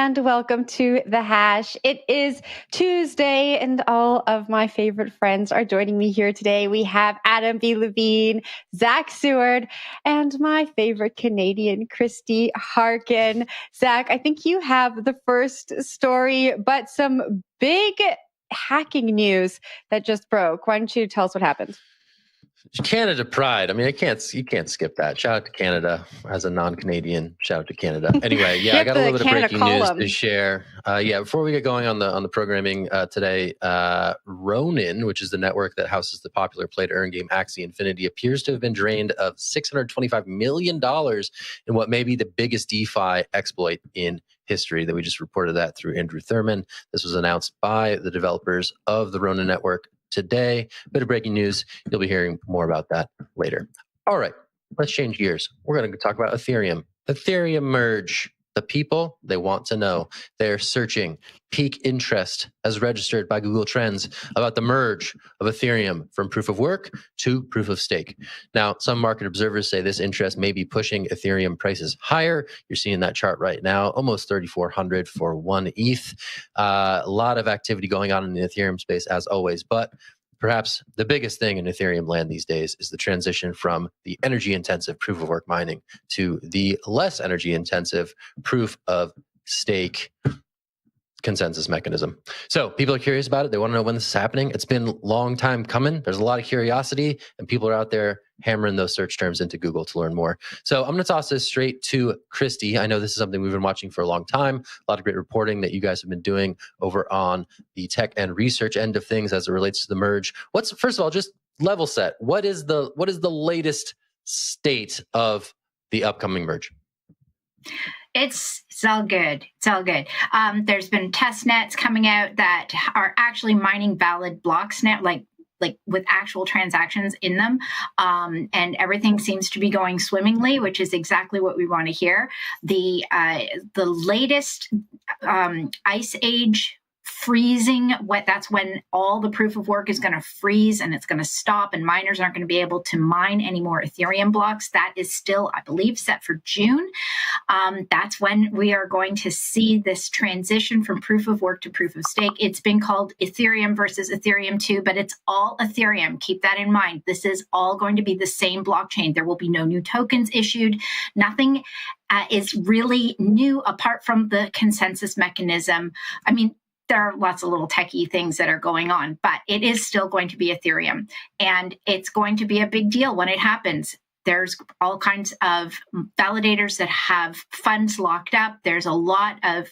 and welcome to The Hash. It is Tuesday, and all of my favorite friends are joining me here today. We have Adam B. Levine, Zach Seward, and my favorite Canadian, Christy Harkin. Zach, I think you have the first story, but some big hacking news that just broke. Why don't you tell us what happened? Canada pride. I mean, you can't skip that. Shout out to Canada as a non-Canadian. Shout out to Canada. Anyway, yeah, I got a little bit of breaking news to share. Before we get going on the programming today, Ronin, which is the network that houses the popular play-to-earn game Axie Infinity, appears to have been drained of $625 million in what may be the biggest DeFi exploit in history. That we just reported that through Andrew Thurman. This was announced by the developers of the Ronin network today. Bit of breaking news. You'll be hearing more about that later. All right, let's change gears. We're going to talk about Ethereum. Ethereum Merge. The people, they want to know. They're searching peak interest as registered by Google Trends about the merge of Ethereum from proof of work to proof of stake. Now, some market observers say this interest may be pushing Ethereum prices higher. You're seeing that chart right now, almost 3,400 for one ETH. A lot of activity going on in the Ethereum space as always, but perhaps the biggest thing in Ethereum land these days is the transition from the energy-intensive proof of work mining to the less energy-intensive proof of stake consensus mechanism. So people are curious about it. They want to know when this is happening. It's been a long time coming. There's a lot of curiosity, and people are out there hammering those search terms into Google to learn more. So I'm going to toss this straight to Christy. I know this is something we've been watching for a long time. A lot of great reporting that you guys have been doing over on the tech and research end of things as it relates to the merge. First of all, just level set. What is the latest state of the upcoming merge? It's all good. It's all good. There's been test nets coming out that are actually mining valid blocks now, like with actual transactions in them. And everything seems to be going swimmingly, which is exactly what we want to hear. The latest Ice Age freezing, that's when all the proof of work is going to freeze and it's going to stop, and miners aren't going to be able to mine any more Ethereum blocks. That is still, I believe, set for June. That's when we are going to see this transition from proof of work to proof of stake. It's been called Ethereum versus Ethereum 2, but it's all Ethereum. Keep that in mind. This is all going to be the same blockchain. There will be no new tokens issued. Nothing is really new apart from the consensus mechanism. I mean, there are lots of little techie things that are going on, but it is still going to be Ethereum, and it's going to be a big deal when it happens. There's all kinds of validators that have funds locked up. There's a lot of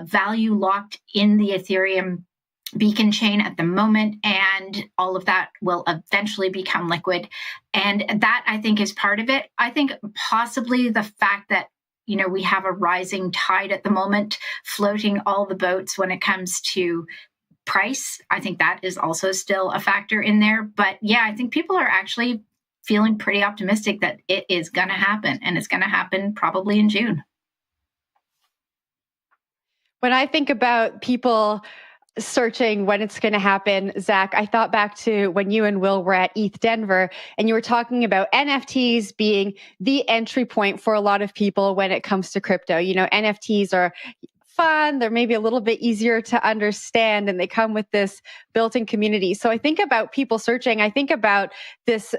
value locked in the Ethereum beacon chain at the moment, and all of that will eventually become liquid. And that, I think, is part of it. I think possibly the fact that we have a rising tide at the moment, floating all the boats when it comes to price. I think that is also still a factor in there. But yeah, I think people are actually feeling pretty optimistic that it is going to happen, and it's going to happen probably in June. When I think about people searching when it's going to happen, Zach, I thought back to when you and Will were at ETH Denver, and you were talking about NFTs being the entry point for a lot of people when it comes to crypto. NFTs are fun. They're maybe a little bit easier to understand, and they come with this built-in community. So I think about people searching. I think about this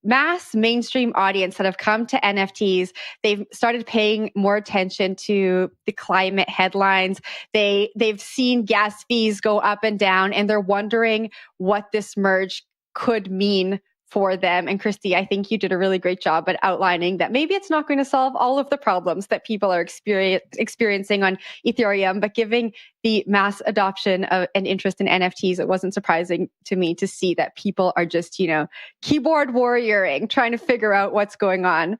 mass mainstream audience that have come to NFTs. They've started paying more attention to the climate headlines. They've seen gas fees go up and down, and they're wondering what this merge could mean for them. And Christy, I think you did a really great job at outlining that maybe it's not going to solve all of the problems that people are experiencing on Ethereum, but giving the mass adoption of and interest in NFTs, it wasn't surprising to me to see that people are just, keyboard warrioring, trying to figure out what's going on.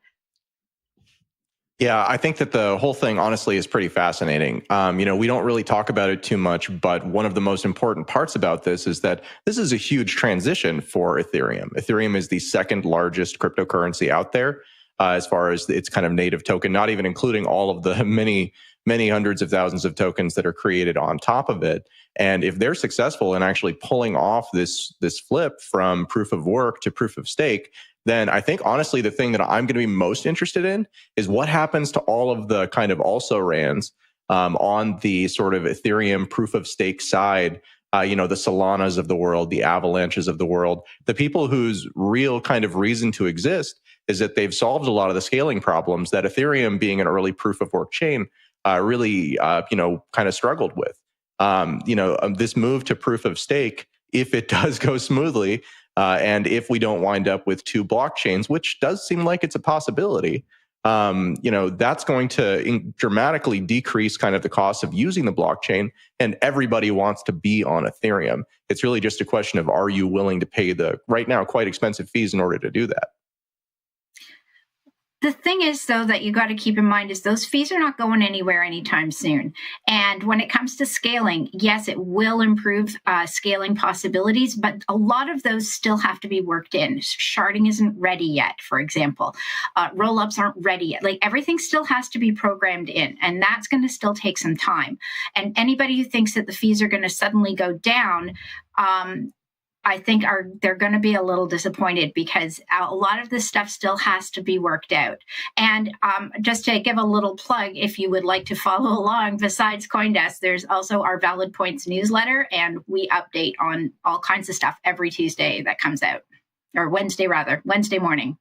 Yeah, I think that the whole thing, honestly, is pretty fascinating. We don't really talk about it too much, but one of the most important parts about this is that this is a huge transition for Ethereum. Ethereum is the second largest cryptocurrency out there as far as its kind of native token, not even including all of the many, many hundreds of thousands of tokens that are created on top of it. And if they're successful in actually pulling off this flip from proof of work to proof of stake, then I think honestly the thing that I'm going to be most interested in is what happens to all of the kind of also rans on the sort of Ethereum proof of stake side. The Solanas of the world, the Avalanches of the world, the people whose real kind of reason to exist is that they've solved a lot of the scaling problems that Ethereum, being an early proof of work chain, really kind of struggled with. This move to proof of stake, if it does go smoothly, and if we don't wind up with two blockchains, which does seem like it's a possibility, that's going to dramatically decrease kind of the cost of using the blockchain, and everybody wants to be on Ethereum. It's really just a question of, are you willing to pay the right now quite expensive fees in order to do that? The thing is, though, that you got to keep in mind is those fees are not going anywhere anytime soon. And when it comes to scaling, yes, it will improve scaling possibilities, but a lot of those still have to be worked in. Sharding isn't ready yet, for example. Rollups aren't ready yet. Like, everything still has to be programmed in, and that's going to still take some time. And anybody who thinks that the fees are going to suddenly go down, I think they're going to be a little disappointed, because a lot of this stuff still has to be worked out. And just to give a little plug, if you would like to follow along, besides CoinDesk, there's also our Valid Points newsletter, and we update on all kinds of stuff every Tuesday that comes out, or Wednesday morning.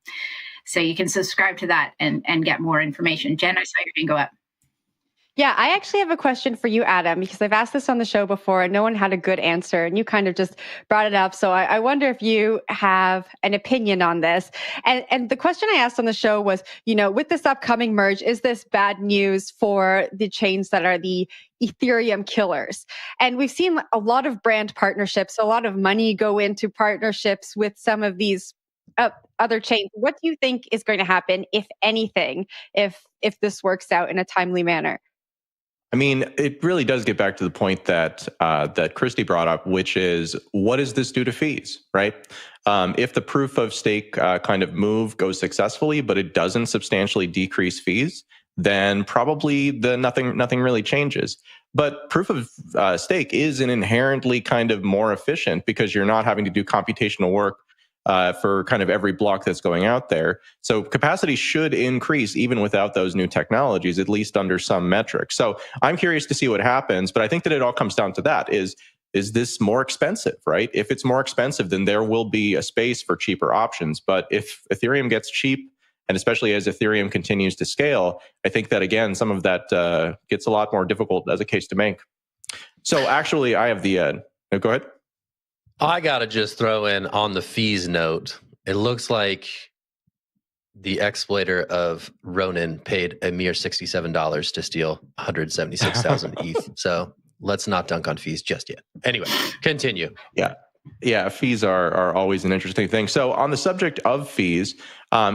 So you can subscribe to that and get more information. Jen, I saw your hand go up. Yeah, I actually have a question for you, Adam, because I've asked this on the show before and no one had a good answer, and you kind of just brought it up. So I wonder if you have an opinion on this. And the question I asked on the show was, with this upcoming merge, is this bad news for the chains that are the Ethereum killers? And we've seen a lot of brand partnerships, a lot of money go into partnerships with some of these other chains. What do you think is going to happen, if anything, if this works out in a timely manner? I mean, it really does get back to the point that Christy brought up, which is, what does this do to fees, right? If the proof of stake kind of move goes successfully, but it doesn't substantially decrease fees, then probably nothing really changes. But proof of stake is an inherently kind of more efficient, because you're not having to do computational work for kind of every block that's going out there. So capacity should increase even without those new technologies, at least under some metrics. So I'm curious to see what happens, but I think that it all comes down to that. Is this more expensive, right? If it's more expensive, then there will be a space for cheaper options. But if Ethereum gets cheap, and especially as Ethereum continues to scale, I think that, again, some of that gets a lot more difficult as a case to make. So actually, I have the... go ahead. I got to just throw in on the fees note. It looks like the exploiter of Ronin paid a mere $67 to steal 176,000 ETH. So let's not dunk on fees just yet. Anyway, continue. Yeah, fees are always an interesting thing. So on the subject of fees,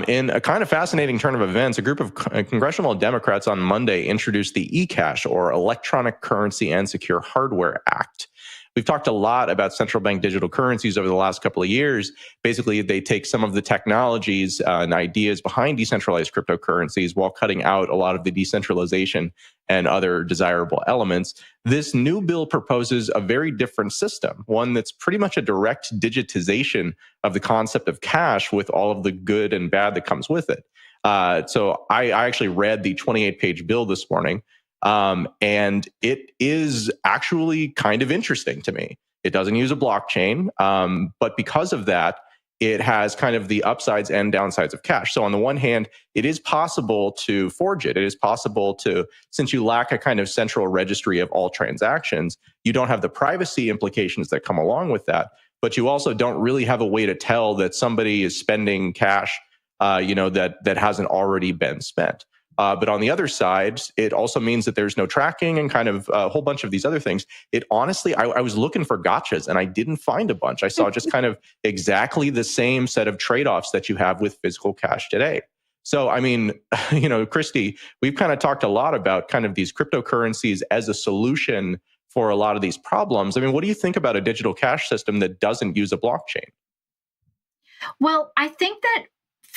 in a kind of fascinating turn of events, a group of congressional Democrats on Monday introduced the ECASH, or Electronic Currency and Secure Hardware Act. We've talked a lot about central bank digital currencies over the last couple of years. Basically, they take some of the technologies and ideas behind decentralized cryptocurrencies while cutting out a lot of the decentralization and other desirable elements. This new bill proposes a very different system, one that's pretty much a direct digitization of the concept of cash with all of the good and bad that comes with it. So I actually read the 28-page bill this morning. And it is actually kind of interesting to me. It doesn't use a blockchain, but because of that, it has kind of the upsides and downsides of cash. So on the one hand, it is possible to forge it. It is possible to, since you lack a kind of central registry of all transactions, you don't have the privacy implications that come along with that, but you also don't really have a way to tell that somebody is spending cash, that hasn't already been spent. But on the other side, it also means that there's no tracking and kind of a whole bunch of these other things. It honestly, I was looking for gotchas and I didn't find a bunch. I saw just kind of exactly the same set of trade-offs that you have with physical cash today. So, I mean, Christy, we've kind of talked a lot about kind of these cryptocurrencies as a solution for a lot of these problems. I mean, what do you think about a digital cash system that doesn't use a blockchain? Well, I think that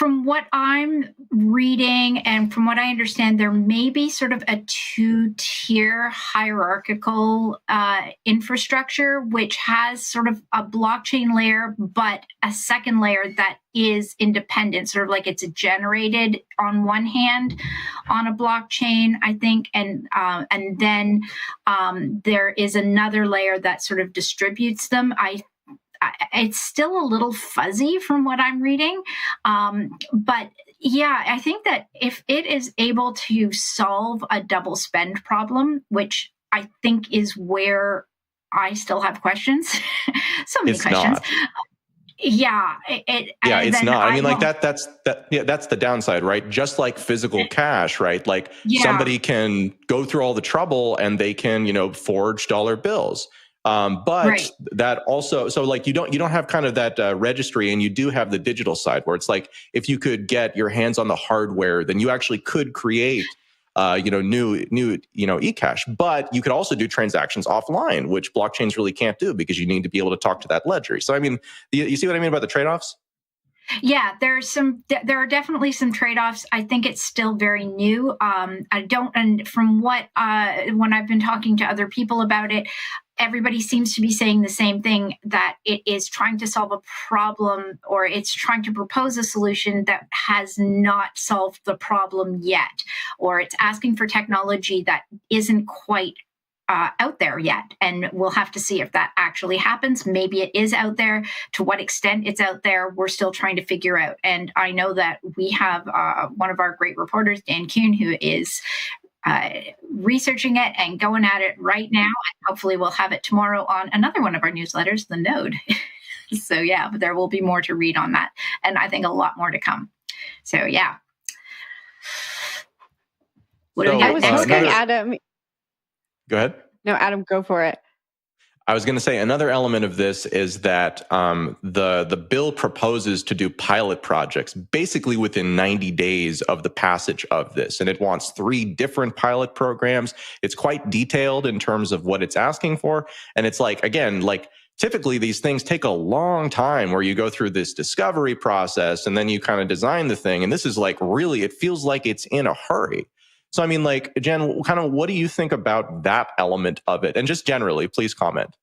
from what I'm reading and from what I understand, there may be sort of a two-tier hierarchical infrastructure, which has sort of a blockchain layer, but a second layer that is independent, sort of like it's generated on one hand on a blockchain, I think, and then there is another layer that sort of distributes them. It's still a little fuzzy from what I'm reading. But yeah, I think that if it is able to solve a double spend problem, which I think is where I still have questions, so many questions. Not. Yeah, it's not. I mean, like that's the downside, right? Just like physical cash, right? Like somebody can go through all the trouble and they can, forge dollar bills. But that also, so like you don't have kind of that registry, and you do have the digital side where it's like, if you could get your hands on the hardware, then you actually could create, new ECASH, but you could also do transactions offline, which blockchains really can't do because you need to be able to talk to that ledger. So, I mean, you see what I mean about the trade-offs? Yeah, there are definitely some trade-offs. I think it's still very new. And from what, when I've been talking to other people about it, everybody seems to be saying the same thing, that it is trying to solve a problem, or it's trying to propose a solution that has not solved the problem yet, or it's asking for technology that isn't quite out there yet. And we'll have to see if that actually happens. Maybe it is out there. To what extent it's out there, we're still trying to figure out. And I know that we have one of our great reporters, Dan Kuhn, who is researching it and going at it right now. And hopefully we'll have it tomorrow on another one of our newsletters, The Node. So yeah, but there will be more to read on that. And I think a lot more to come. So yeah. I was hoping Adam... Go ahead. No, Adam, go for it. I was going to say another element of this is that the bill proposes to do pilot projects basically within 90 days of the passage of this. And it wants 3 different pilot programs. It's quite detailed in terms of what it's asking for. And it's like, again, like typically these things take a long time where you go through this discovery process and then you kind of design the thing. And this is like really, it feels like it's in a hurry. So, I mean, like, Jen, kind of what do you think about that element of it? And just generally, please comment.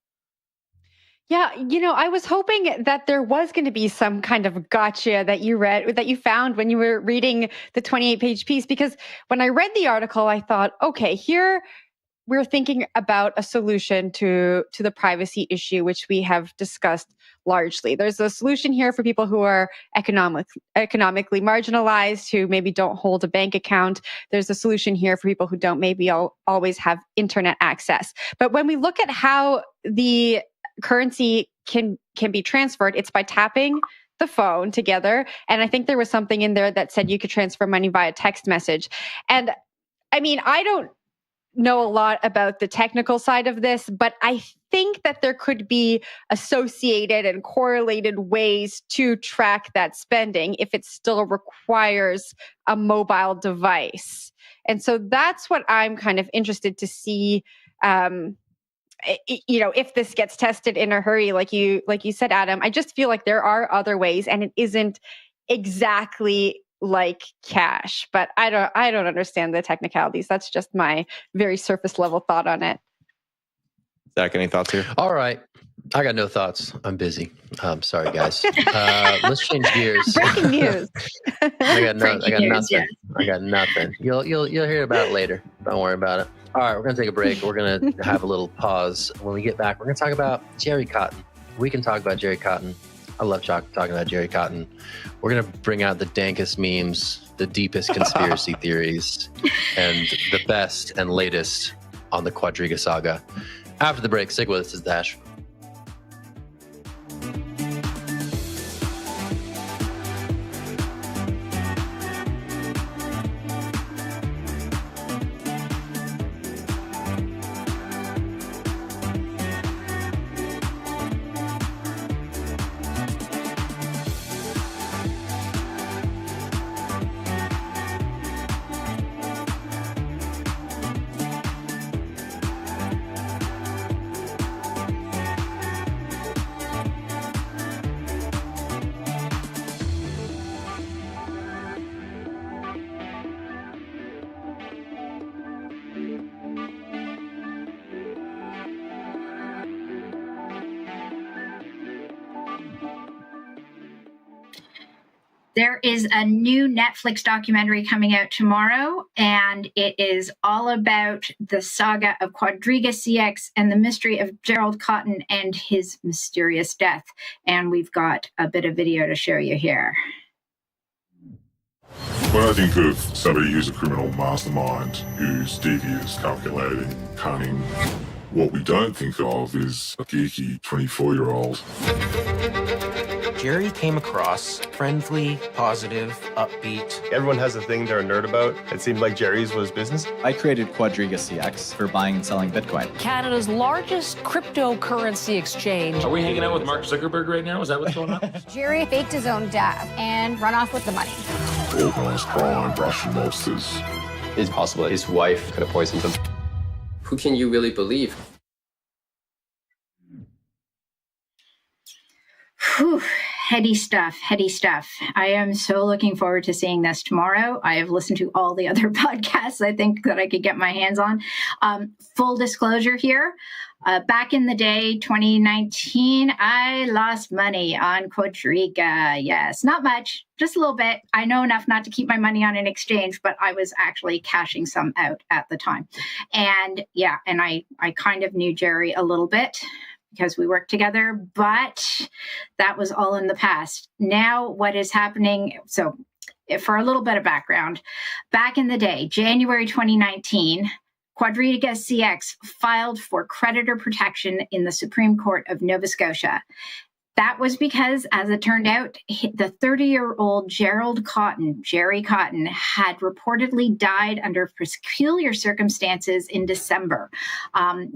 Yeah, I was hoping that there was going to be some kind of gotcha that you found when you were reading the 28-page piece, because when I read the article, I thought, okay, here we're thinking about a solution to the privacy issue, which we have discussed largely. There's a solution here for people who are economically marginalized, who maybe don't hold a bank account. There's a solution here for people who don't maybe always have internet access. But when we look at how the currency can be transferred, it's by tapping the phone together. And I think there was something in there that said you could transfer money via text message. And I mean, I don't know a lot about the technical side of this, but I think that there could be associated and correlated ways to track that spending if it still requires a mobile device. And so that's what I'm kind of interested to see, if this gets tested in a hurry, like you said, Adam. I just feel like there are other ways, and it isn't exactly like cash, but I don't understand the technicalities. That's just my very surface level thought on it. Zach, any thoughts here? All right. I got no thoughts. I'm busy. Sorry, guys. Let's change gears. Breaking news. I got nothing. Yeah. I got nothing. You'll hear about it later. Don't worry about it. All right, we're gonna take a break. We're gonna have a little pause. When we get back, we're gonna talk about Jerry Cotten. We can talk about Jerry Cotten. I love talking about Jerry Cotten. We're going to bring out the dankest memes, the deepest conspiracy theories, and the best and latest on the Quadriga saga. After the break, stick with us. This is Dash. There is a new Netflix documentary coming out tomorrow, and it is all about the saga of QuadrigaCX and the mystery of Gerald Cotten and his mysterious death. And we've got a bit of video to show you here. When I think of somebody who's a criminal mastermind, who's devious, calculating, cunning, what we don't think of is a geeky 24-year-old. Jerry came across friendly, positive, upbeat. Everyone has a thing they're a nerd about. It seemed like Jerry's was business. I created QuadrigaCX for buying and selling Bitcoin. Canada's largest cryptocurrency exchange. Are we hanging out with Mark Zuckerberg right now? Is that what's going on? Jerry faked his own death and run off with the money. Organized crime, Russian mobsters. It's possible his wife could have poisoned him. Who can you really believe? Whew. Heady stuff, heady stuff. I am so looking forward to seeing this tomorrow. I have listened to all the other podcasts I think that I could get my hands on. Full disclosure here. Back in the day, 2019, I lost money on Quadriga. Yes, not much, just a little bit. I know enough not to keep my money on an exchange, but I was actually cashing some out at the time. And yeah, and I kind of knew Jerry a little bit because we worked together, but that was all in the past. Now what is happening, so for a little bit of background, back in the day, January 2019, QuadrigaCX filed for creditor protection in the Supreme Court of Nova Scotia. That was because, as it turned out, the 30-year-old Gerald Cotten, Jerry Cotten, had reportedly died under peculiar circumstances in December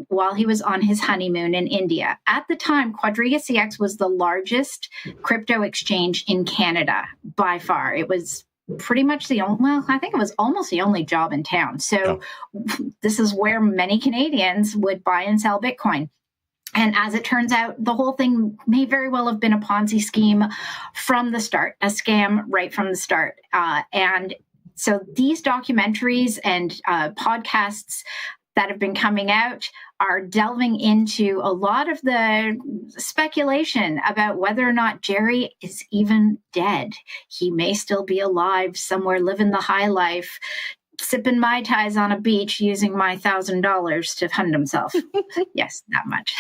while he was on his honeymoon in India. At the time, QuadrigaCX was the largest crypto exchange in Canada by far. It was pretty much the only, well, I think it was almost the only job in town. So this is where many Canadians would buy and sell Bitcoin. And as it turns out, the whole thing may very well have been a Ponzi scheme from the start, a scam right from the start. And so these documentaries and podcasts that have been coming out are delving into a lot of the speculation about whether or not Jerry is even dead. He may still be alive somewhere, living the high life, sipping Mai Tais on a beach using my $1,000 to fund himself. Yes, that much.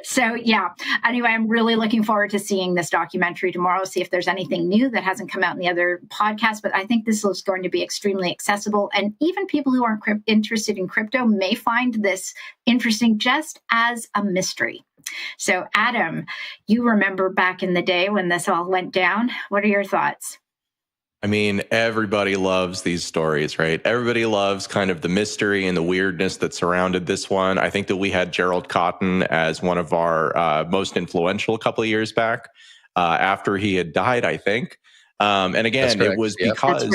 So yeah, anyway, I'm really looking forward to seeing this documentary tomorrow, see if there's anything new that hasn't come out in the other podcasts, but I think this is going to be extremely accessible. And even people who aren't interested in crypto may find this interesting just as a mystery. So Adam, you remember back in the day when this all went down. What are your thoughts? I mean, everybody loves these stories, right? Everybody loves kind of the mystery and the weirdness that surrounded this one. I think that we had Gerald Cotten as one of our most influential a couple of years back after he had died, I think. And again, it was because,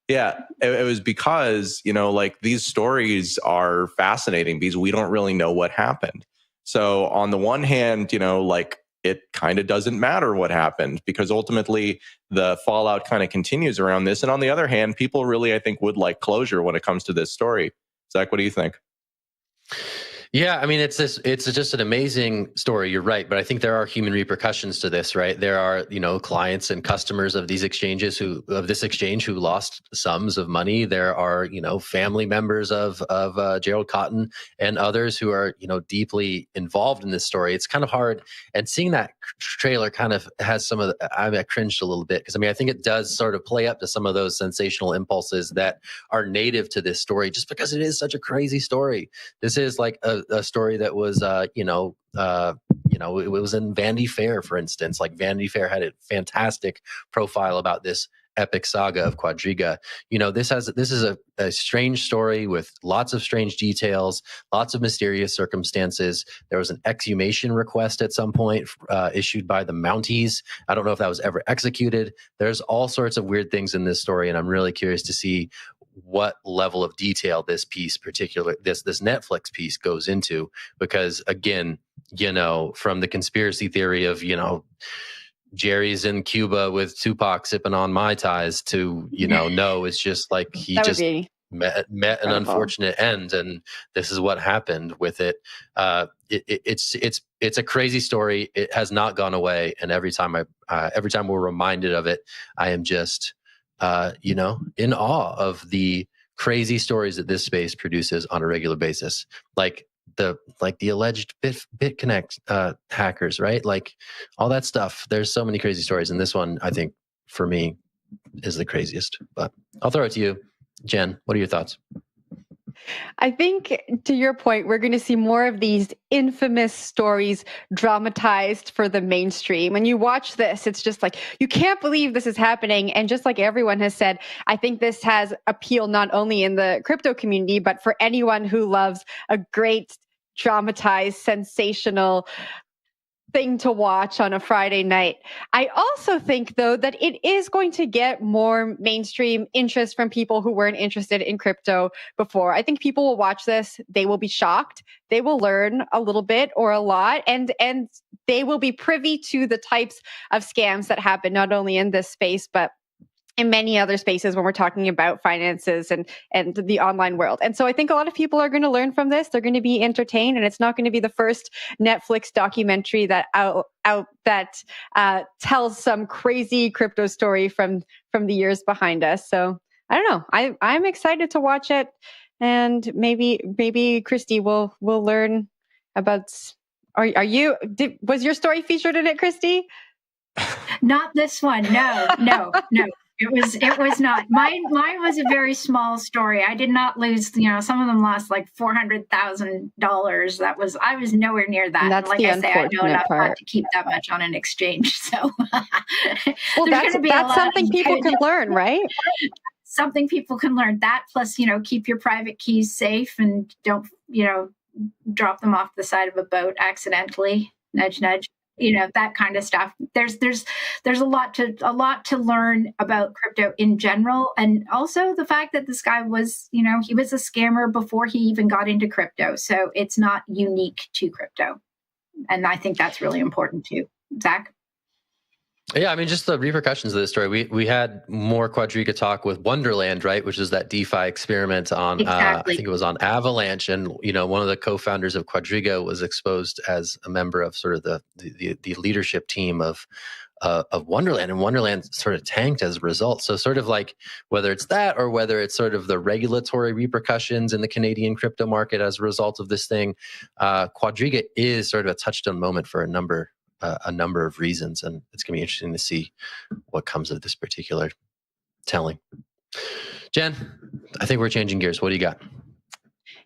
it was because, you know, like these stories are fascinating because we don't really know what happened. So on the one hand, you know, like, it kind of doesn't matter what happened because ultimately the fallout kind of continues around this. And on the other hand, people really, I think, would like closure when it comes to this story. Zach, what do you think? Yeah, I mean, it's just an amazing story. You're right, but I think there are human repercussions to this, right? There are, you know, clients and customers of these exchanges who lost sums of money. There are, you know, family members of Gerald Cotten and others who are, you know, deeply involved in this story. It's kind of hard, and seeing that trailer kind of has some of the, I cringed a little bit because I mean, I think it does sort of play up to some of those sensational impulses that are native to this story, just because it is such a crazy story. This is like a story that was, it was in Vanity Fair, for instance. Like Vanity Fair had a fantastic profile about this epic saga of Quadriga. You know, this is a strange story with lots of strange details, lots of mysterious circumstances. There was an exhumation request at some point issued by the Mounties. I don't know if that was ever executed. There's all sorts of weird things in this story, and I'm really curious to see what level of detail this piece, this Netflix piece, goes into, because again, you know, from the conspiracy theory of, you know, Jerry's in Cuba with Tupac sipping on Mai Tais to, you know, no, it's just like he just met an unfortunate end, and this is what happened with it. It's it's a crazy story. It has not gone away, and every time we're reminded of it, I am just in awe of the crazy stories that this space produces on a regular basis, like the alleged BitConnect hackers, right? Like all that stuff. There's so many crazy stories, and this one, I think, for me, is the craziest. But I'll throw it to you, Jen. What are your thoughts? I think, to your point, we're going to see more of these infamous stories dramatized for the mainstream. When you watch this, it's just like, you can't believe this is happening. And just like everyone has said, I think this has appeal not only in the crypto community, but for anyone who loves a great, dramatized, sensational thing to watch on a Friday night. I also think, though, that it is going to get more mainstream interest from people who weren't interested in crypto before. I think people will watch this. They will be shocked. They will learn a little bit or a lot, and they will be privy to the types of scams that happen not only in this space, but in many other spaces when we're talking about finances and the online world. And so I think a lot of people are going to learn from this. They're going to be entertained, and it's not going to be the first Netflix documentary that tells some crazy crypto story from the years behind us. So I don't know. I'm excited to watch it, and maybe Christy will learn about. Was your story featured in it, Christy? Not this one. No. It was not. Mine was a very small story. I did not lose, some of them lost like $400,000. I was nowhere near that. That's and like I say, I know enough not to keep that much on an exchange. So well, that's something people can learn, right? Something people can learn. That plus, keep your private keys safe and don't, drop them off the side of a boat accidentally. Nudge, nudge. That kind of stuff. There's a lot to learn about crypto in general, and also the fact that this guy was, he was a scammer before he even got into crypto. So it's not unique to crypto, and I think that's really important too. Zach? Yeah, I mean, just the repercussions of this story. We had more Quadriga talk with Wonderland, right, which is that DeFi experiment on, exactly. I think it was on Avalanche, and one of the co-founders of Quadriga was exposed as a member of sort of the leadership team of Wonderland, and Wonderland sort of tanked as a result. So sort of like whether it's that or whether it's sort of the regulatory repercussions in the Canadian crypto market as a result of this thing, Quadriga is sort of a touchstone moment for a number of reasons, and it's going to be interesting to see what comes of this particular telling. Jen, I think we're changing gears. What do you got?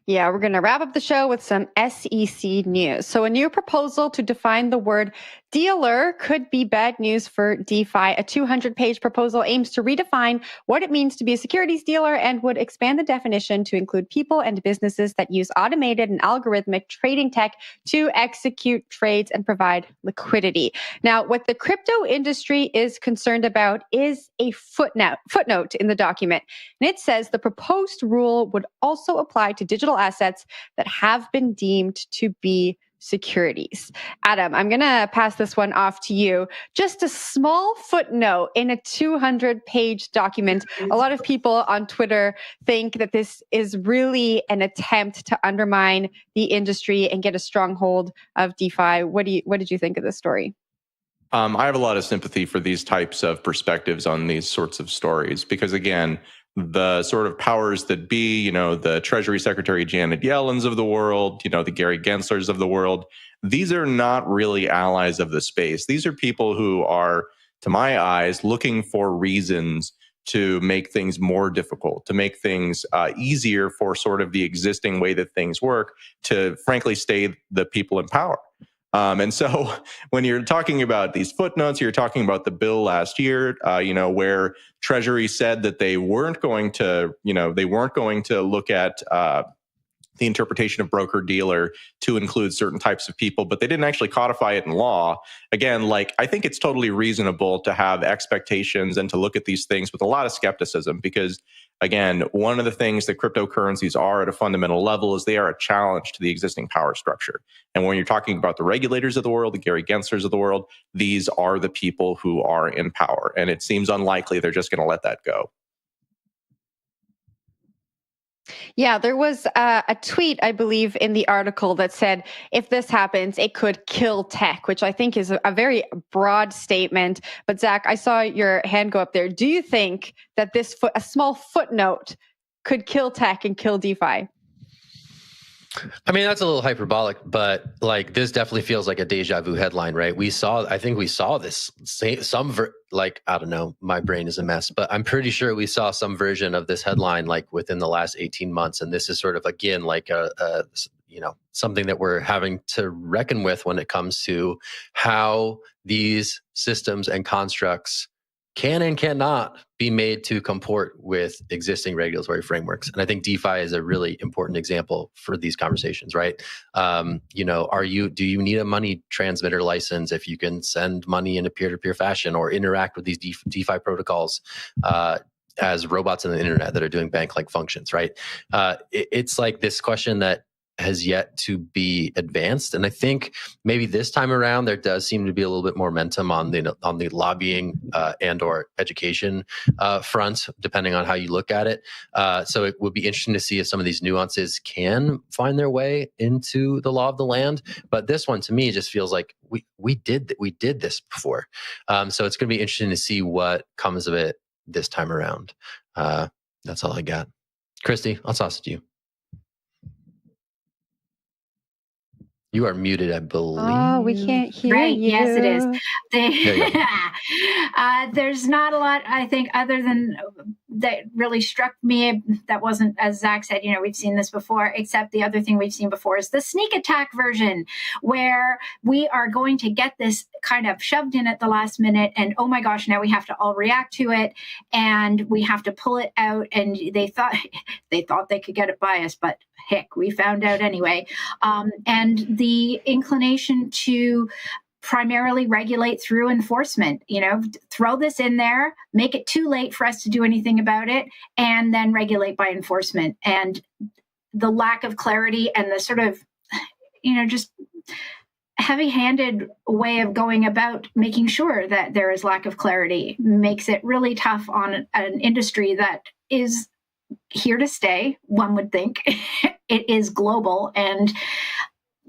Yeah, we're going to wrap up the show with some SEC news. So a new proposal to define the word dealer could be bad news for DeFi. A 200-page proposal aims to redefine what it means to be a securities dealer and would expand the definition to include people and businesses that use automated and algorithmic trading tech to execute trades and provide liquidity. Now, what the crypto industry is concerned about is a footnote in the document. And it says the proposed rule would also apply to digital assets that have been deemed to be securities. Adam, I'm going to pass this one off to you. Just a small footnote in a 200-page document. A lot of people on Twitter think that this is really an attempt to undermine the industry and get a stronghold of DeFi. What did you think of this story? I have a lot of sympathy for these types of perspectives on these sorts of stories because, again, the sort of powers that be, the Treasury Secretary Janet Yellen's of the world, the Gary Genslers of the world, these are not really allies of the space. These are people who are, to my eyes, looking for reasons to make things more difficult, to make things easier for sort of the existing way that things work, to frankly stay the people in power. And so when you're talking about these footnotes, you're talking about the bill last year, where Treasury said that they weren't going to look at the interpretation of broker dealer to include certain types of people, but they didn't actually codify it in law. Again, I think it's totally reasonable to have expectations and to look at these things with a lot of skepticism because, again, one of the things that cryptocurrencies are at a fundamental level is they are a challenge to the existing power structure. And when you're talking about the regulators of the world, the Gary Genslers of the world, these are the people who are in power. And it seems unlikely they're just going to let that go. Yeah, there was a tweet, I believe, in the article that said, if this happens, it could kill tech, which I think is a very broad statement. But Zach, I saw your hand go up there. Do you think that a small footnote could kill tech and kill DeFi? I mean, that's a little hyperbolic, but like this definitely feels like a deja vu headline, right? I think we saw this I don't know, my brain is a mess, but I'm pretty sure we saw some version of this headline like within the last 18 months. And this is sort of, again, like something that we're having to reckon with when it comes to how these systems and constructs can and cannot be made to comport with existing regulatory frameworks. And I think DeFi is a really important example for these conversations, right? Do you need a money transmitter license if you can send money in a peer-to-peer fashion or interact with these DeFi protocols as robots in the internet that are doing bank-like functions, right? It's like this question that has yet to be advanced. And I think maybe this time around, there does seem to be a little bit more momentum on the lobbying and or education front, depending on how you look at it. So it would be interesting to see if some of these nuances can find their way into the law of the land. But this one, to me, just feels like we did this before. So it's going to be interesting to see what comes of it this time around. That's all I got. Christy, I'll toss it to you. You are muted, I believe. Oh, we can't hear you. Yes, it is. There's not a lot, I think, other than that really struck me. That wasn't, as Zach said, we've seen this before, except the other thing we've seen before is the sneak attack version, where we are going to get this kind of shoved in at the last minute. And oh my gosh, now we have to all react to it and we have to pull it out. And they thought they could get it by us, but heck, we found out anyway. And the inclination to primarily regulate through enforcement, throw this in there, make it too late for us to do anything about it, and then regulate by enforcement. And the lack of clarity and the sort of, just heavy-handed way of going about making sure that there is lack of clarity makes it really tough on an industry that is here to stay, one would think. It is global, and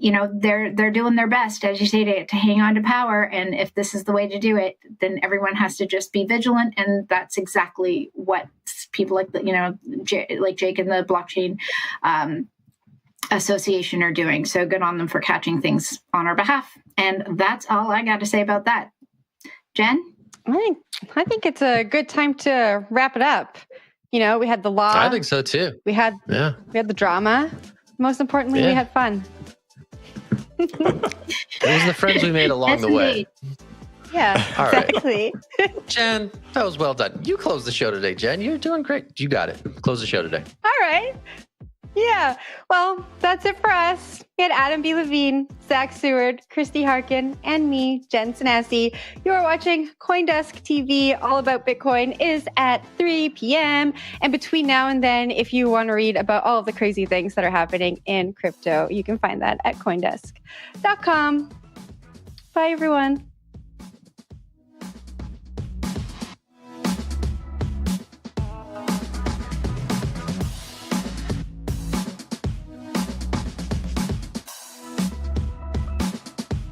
they're doing their best, as you say, to hang on to power. And if this is the way to do it, then everyone has to just be vigilant, and that's exactly what people like like Jake and the blockchain association are doing. So good on them for catching things on our behalf. And that's all I got to say about that. Jen? I think it's a good time to wrap it up. We had the law. I think so too. We had the drama. Most importantly, we had fun. It was the friends we made along the way. Yeah, all exactly. Right. Jen, that was well done. You closed the show today, Jen. You're doing great. You got it. Close the show today. All right. Yeah. Well, that's it for us. We had Adam B. Levine, Zach Seward, Christy Harkin, and me, Jen Sanasi. You are watching CoinDesk TV. All About Bitcoin is at 3 p.m. And between now and then, if you want to read about all of the crazy things that are happening in crypto, you can find that at CoinDesk.com. Bye, everyone.